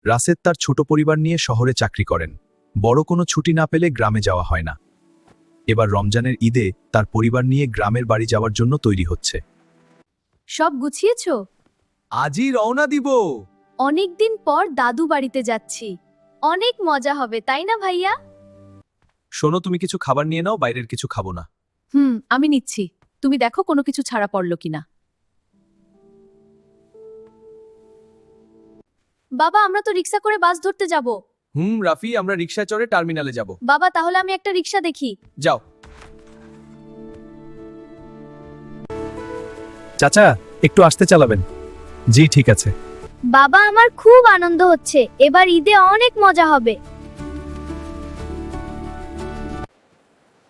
রাসেদ তার ছোট পরিবার নিয়ে শহরে চাকরি করেন। বড় কোনো ছুটি না পেলে গ্রামে যাওয়া হয় না। এবার রমজানের ঈদে তার পরিবার নিয়ে গ্রামের বাড়ি যাওয়ার জন্য তৈরি হচ্ছে। সব গুছিয়েছো? আজই রওনা দিব। অনেকদিন পর দাদু বাড়িতে যাচ্ছি, অনেক মজা হবে তাই না ভাইয়া? শোনো, তুমি কিছু খাবার নিয়ে নাও, বাইরের কিছু খাবো না। আমি নিচ্ছি, তুমি দেখো কোনো কিছু ছাড়া পড়লো কিনা। বাবা, আমরা তো রিক্সা করে বাস ধরতে যাব। রাফি, আমরা রিকশায় চড়ে টার্মিনালে যাব। বাবা, তাহলে আমি একটা রিক্সা দেখি। যাও। চাচা, একটু আস্তে চালাবেন। জি ঠিক আছে। বাবা, আমার খুব আনন্দ হচ্ছে, এবার ঈদে অনেক মজা হবে।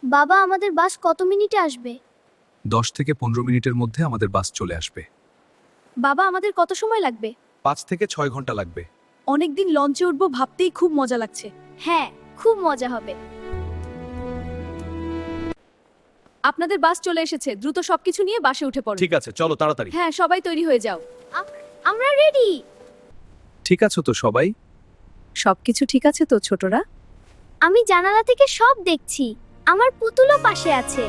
বাবা, আমাদের বাস কত মিনিটে আসবে? 10 থেকে 15 মিনিটের মধ্যে আমাদের বাস চলে আসবে। বাবা, আমাদের কত সময় লাগবে? 5 থেকে 6 ঘন্টা লাগবে। অনেকদিন লঞ্চে উঠবো ভাবতেই খুব মজা লাগছে। হ্যাঁ, খুব মজা হবে। আপনাদের বাস চলে এসেছে, দ্রুত সবকিছু নিয়ে বাসে উঠে পড়ো। ঠিক আছে, চলো তাড়াতাড়ি। হ্যাঁ, সবাই তৈরি হয়ে যাও। আমরা রেডি। ঠিক আছে তো সবাই? সবকিছু ঠিক আছে তো ছোটরা? আমি জানালা থেকে সব দেখছি, আমার পুতুলও পাশে আছে।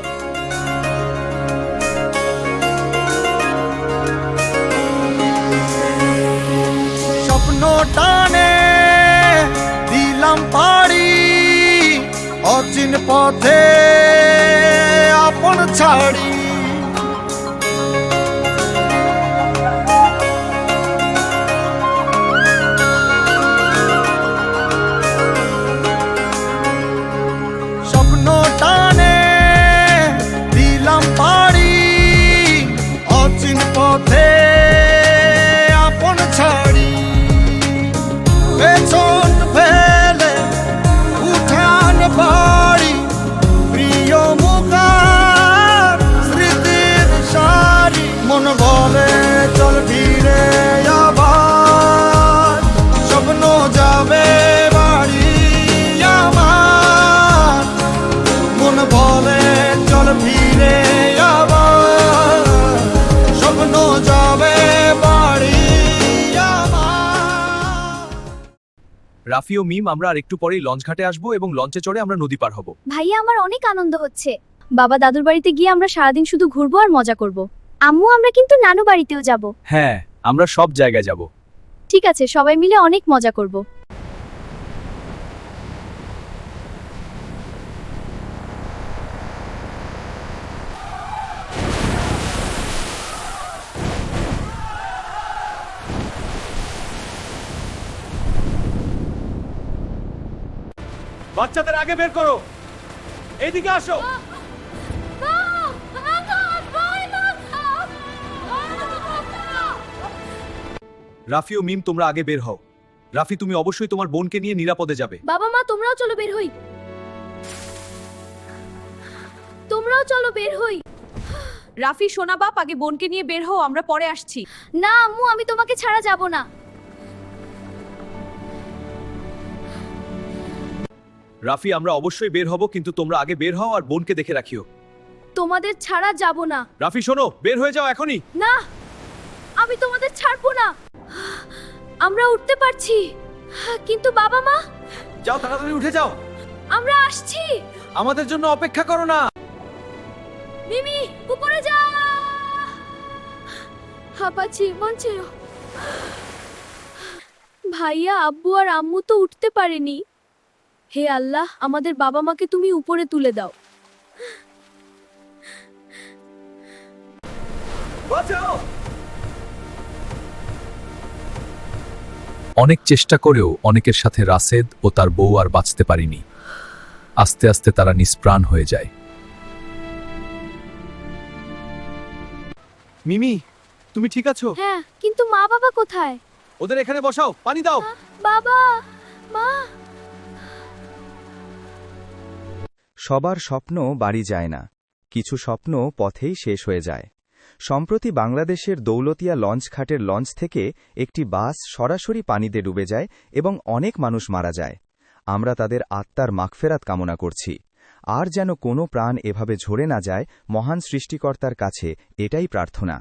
স্বপ্ন টানে দিলাম পাড়ি, অচিন পথে আপন ছাড়ি। স্বপ্ন টানে দিলাম পাড়ি, অচিন পথে আপন ছাড়ি। পেছন ফেলে উঠান বাড়ি, প্রিয় মুখার স্মৃতির সারি। মন বলে চল ফিরে আবার, স্বপ্ন যাবে বাড়ি আমার। মন বলে চল ফিরে আবার, স্বপ্ন যাবে বাড়ি আমার। রাফি ও মিম, আমরা আর একটু পরেই লঞ্চ ঘাটে আসবো এবং লঞ্চে চড়ে আমরা নদী পার হব। ভাইয়া, আমার অনেক আনন্দ হচ্ছে। বাবা, দাদুর বাড়িতে গিয়ে আমরা সারাদিন শুধু ঘুরবো আর মজা করব। আম্মু, আমরা কিন্তু নানু বাড়িতেও যাব। হ্যাঁ, আমরা সব জায়গায় যাব। ঠিক আছে, সবাই মিলে অনেক মজা করব। বাচ্চাদের আগে বের করো, এইদিকে আসো। রাফি ও মিম, তোমরা আগে বের হও। রাফি, তুমি অবশ্যই তোমার বোনকে নিয়ে নিরাপদে যাবে। বাবা মা, তোমরাও চলো বের হই। তোমরাও চলো বের হই। রাফি, সোনা বাপ, আগে বোনকে নিয়ে বের হও, আমরা পরে আসছি। না আম্মু, আমি তোমাকে ছাড়া যাব না। রাফি, আমরা অবশ্যই বের হব, কিন্তু তোমরা আগে বের হও আর বোনকে দেখে রাখিও। তোমাদের ছাড়া যাব না। রাফি শোনো, বের হয়ে যাও এখনই। না, আমি তোমাদের ছাড়বো না। আমরা উঠতে পারছি, কিন্তু বাবা মা। যাও, তাড়াতাড়ি উঠে যাও। আমরা আসছি। আমাদের জন্য অপেক্ষা করো না। মিমি, উপরে যা। হাঁপাচ্ছি, মঞ্চে। ভাইয়া, আব্বু আর আম্মু তো উঠতে পারেনি। হে আল্লাহ, আমাদের বাবা মাকে তুমি উপরে তুলে দাও। বাঁচাও। অনেক চেষ্টা করেও অনেকের সাথে রাসেদ ও তার বউ আর বাঁচতে পারিনি। আস্তে আস্তে তারা নিষ্প্রাণ হয়ে যায়। মিমি, তুমি ঠিক আছো? হ্যাঁ, কিন্তু মা বাবা কোথায়? ওদের এখানে বসাও, পানি দাও। বাবা, মা। সবার স্বপ্ন বাড়ি যায় না, কিছু স্বপ্ন পথেই শেষ হয়ে যায়। সম্প্রতি বাংলাদেশের দৌলতিয়া লঞ্চঘাটের লঞ্চ থেকে একটি বাস সরাসরি পানিতে ডুবে যায় এবং অনেক মানুষ মারা যায়। আমরা তাদের আত্মার মাগফেরাত কামনা করছি। আর যেন কোনো প্রাণ এভাবে ঝরে না যায়, মহান সৃষ্টিকর্তার কাছে এটাই প্রার্থনা।